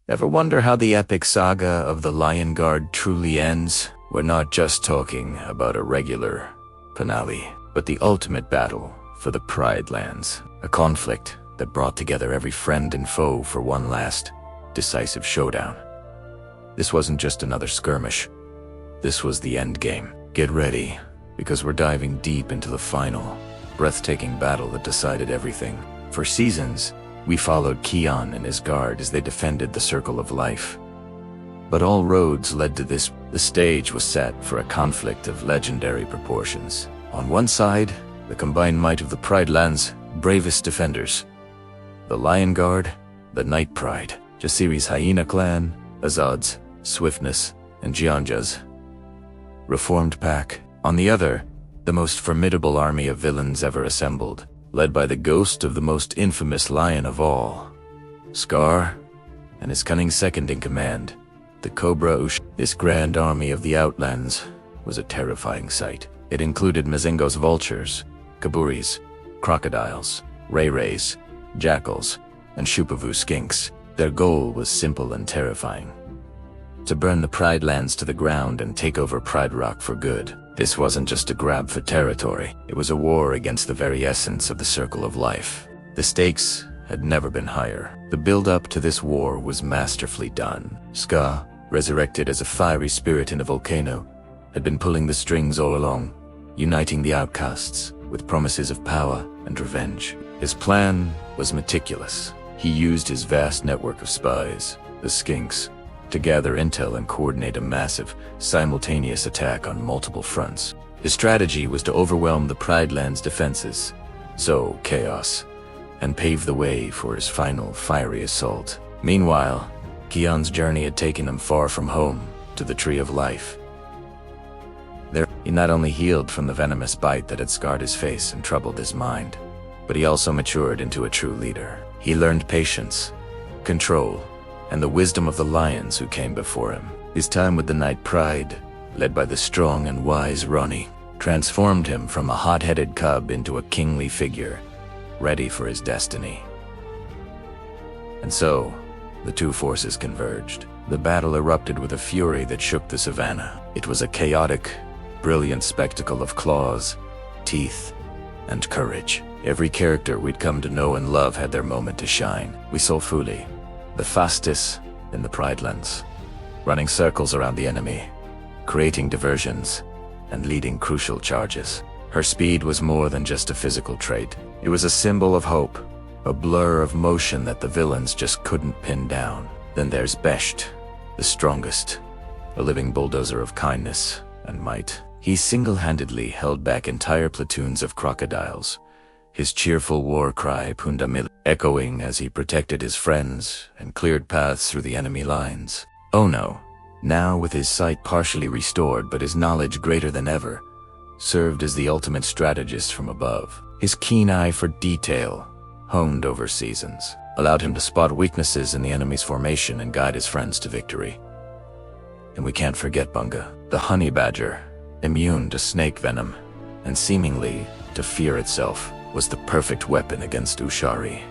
Ever wonder how the epic saga of the Lion Guard truly ends? We're not just talking about a regular finale, but the ultimate battle for the Pride Lands, a conflict that brought together every friend and foe for one last, decisive showdown. This wasn't just another skirmish. This was the end game. Get ready, because we're diving deep into the final, breathtaking battle that decided everything. For seasons, we followed Kion and his guard as they defended the Circle of Life. But all roads led to this. The stage was set for a conflict of legendary proportions. On one side, the combined might of the Pride Lands' bravest defenders. The Lion Guard, the Night Pride, Jasiri's Hyena Clan, Azad's Swiftness, and Jianja's Reformed Pack. On the other, the most formidable army of villains ever assembled, led by the ghost of the most infamous lion of all, Scar, and his cunning second-in-command, the Cobra Ush. This grand army of the Outlands was a terrifying sight. It included Mazingo's vultures, Kaburis, crocodiles, Ray-Rays, jackals, and Shupavu skinks. Their goal was simple and terrifying: to burn the Pride Lands to the ground and take over Pride Rock for good. This wasn't just a grab for territory. It was a war against the very essence of the Circle of Life. The stakes had never been higher. The build-up to this war was masterfully done. Ska, resurrected as a fiery spirit in a volcano, had been pulling the strings all along, uniting the outcasts with promises of power and revenge. His plan was meticulous. He used his vast network of spies, the Skinks, to gather intel and coordinate a massive, simultaneous attack on multiple fronts. His strategy was to overwhelm the Pride Lands' defenses, sow chaos, and pave the way for his final fiery assault. Meanwhile, Kion's journey had taken him far from home, to the Tree of Life. There, he not only healed from the venomous bite that had scarred his face and troubled his mind, but he also matured into a true leader. He learned patience, control, and the wisdom of the lions who came before him. His time with the Night Pride, led by the strong and wise Ronnie, transformed him from a hot-headed cub into a kingly figure, ready for his destiny. And so, the two forces converged. The battle erupted with a fury that shook the savannah. It was a chaotic, brilliant spectacle of claws, teeth, and courage. Every character we'd come to know and love had their moment to shine. We saw Fuli, the fastest in the Pride Lands, running circles around the enemy, creating diversions, and leading crucial charges. Her speed was more than just a physical trait. It was a symbol of hope, a blur of motion that the villains just couldn't pin down. Then there's Besht, the strongest, a living bulldozer of kindness and might. He single-handedly held back entire platoons of crocodiles, his cheerful war cry Pundamil echoing as he protected his friends and cleared paths through the enemy lines. Oh no, now with his sight partially restored but his knowledge greater than ever, served as the ultimate strategist from above. His keen eye for detail, honed over seasons, allowed him to spot weaknesses in the enemy's formation and guide his friends to victory. And we can't forget Bunga, the honey badger, immune to snake venom, and seemingly to fear itself, was the perfect weapon against Ushari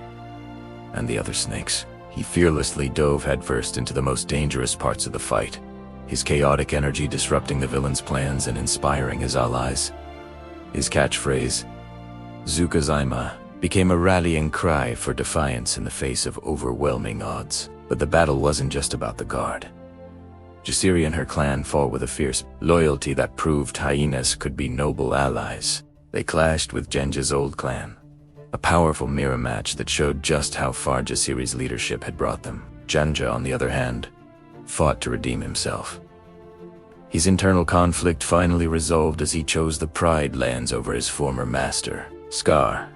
and the other snakes. He fearlessly dove headfirst into the most dangerous parts of the fight, his chaotic energy disrupting the villain's plans and inspiring his allies. His catchphrase, Zukazaima, became a rallying cry for defiance in the face of overwhelming odds. But the battle wasn't just about the guard. Jasiri and her clan fought with a fierce loyalty that proved hyenas could be noble allies. They clashed with Genja's old clan, a powerful mirror match that showed just how far Jasiri's leadership had brought them. Genja, on the other hand, fought to redeem himself. His internal conflict finally resolved as he chose the Pride Lands over his former master, Scar.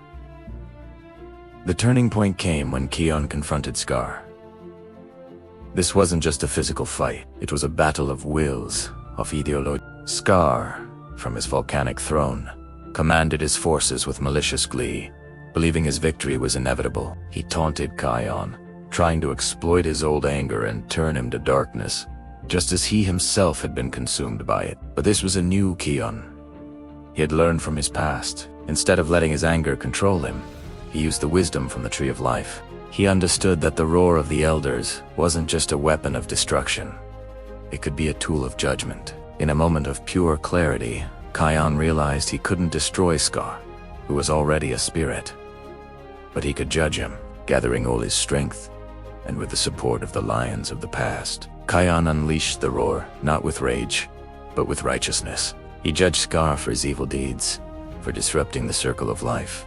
The turning point came when Kion confronted Scar. This wasn't just a physical fight, it was a battle of wills, of ideology. Scar, from his volcanic throne, commanded his forces with malicious glee, believing his victory was inevitable. He taunted Kion, trying to exploit his old anger and turn him to darkness, just as he himself had been consumed by it. But this was a new Kion. He had learned from his past. Instead of letting his anger control him, he used the wisdom from the Tree of Life. He understood that the roar of the elders wasn't just a weapon of destruction. It could be a tool of judgment. In a moment of pure clarity, Kion realized he couldn't destroy Scar, who was already a spirit. But he could judge him, gathering all his strength, and with the support of the lions of the past. Kion unleashed the roar, not with rage, but with righteousness. He judged Scar for his evil deeds, for disrupting the circle of life.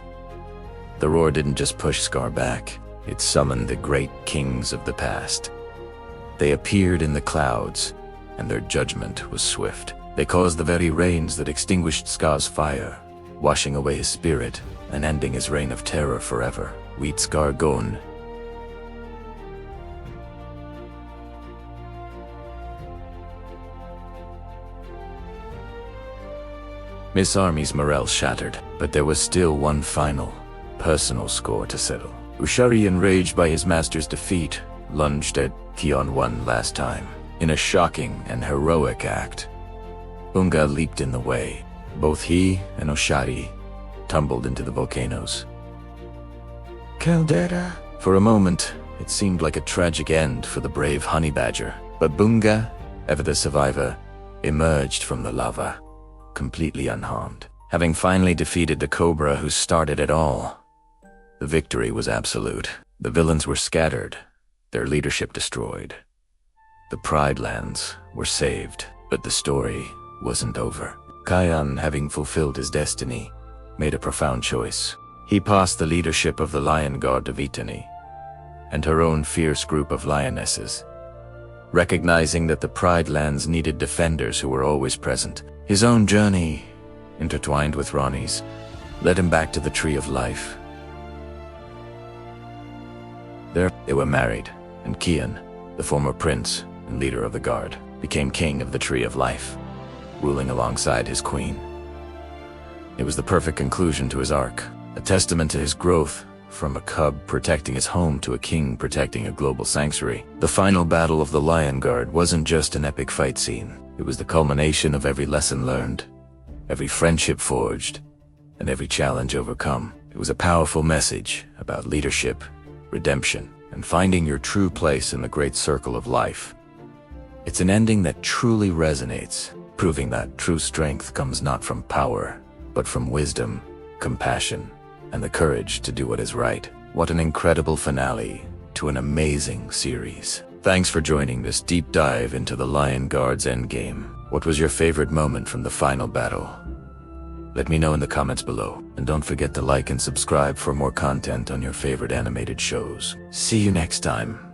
The roar didn't just push Scar back, it summoned the great kings of the past. They appeared in the clouds, and their judgment was swift. They caused the very rains that extinguished Scar's fire, washing away his spirit and ending his reign of terror forever. Wheat Scar gone. Miss Army's morale shattered, but there was still one final, personal score to settle. Ushari, enraged by his master's defeat, lunged at Kion one last time. In a shocking and heroic act, Bunga leaped in the way. Both he and Ushari tumbled into the volcanoes. Caldera. For a moment, it seemed like a tragic end for the brave honey badger, but Bunga, ever the survivor, emerged from the lava, completely unharmed. Having finally defeated the cobra who started it all, the victory was absolute. The villains were scattered, their leadership destroyed. The Pride Lands were saved, but the story wasn't over. Kion, having fulfilled his destiny, made a profound choice. He passed the leadership of the Lion Guard to Vitani, and her own fierce group of lionesses. Recognizing that the Pride Lands needed defenders who were always present, his own journey, intertwined with Ronnie's, led him back to the Tree of Life. There, they were married, and Kion, the former prince and leader of the guard, became king of the Tree of Life, ruling alongside his queen. It was the perfect conclusion to his arc, a testament to his growth from a cub protecting his home to a king protecting a global sanctuary. The final battle of the Lion Guard wasn't just an epic fight scene. It was the culmination of every lesson learned, every friendship forged, and every challenge overcome. It was a powerful message about leadership, redemption, and finding your true place in the great circle of life. It's an ending that truly resonates, proving that true strength comes not from power, but from wisdom, compassion, and the courage to do what is right. What an incredible finale to an amazing series. Thanks for joining this deep dive into the Lion Guard's endgame. What was your favorite moment from the final battle? Let me know in the comments below, and don't forget to like and subscribe for more content on your favorite animated shows. See you next time.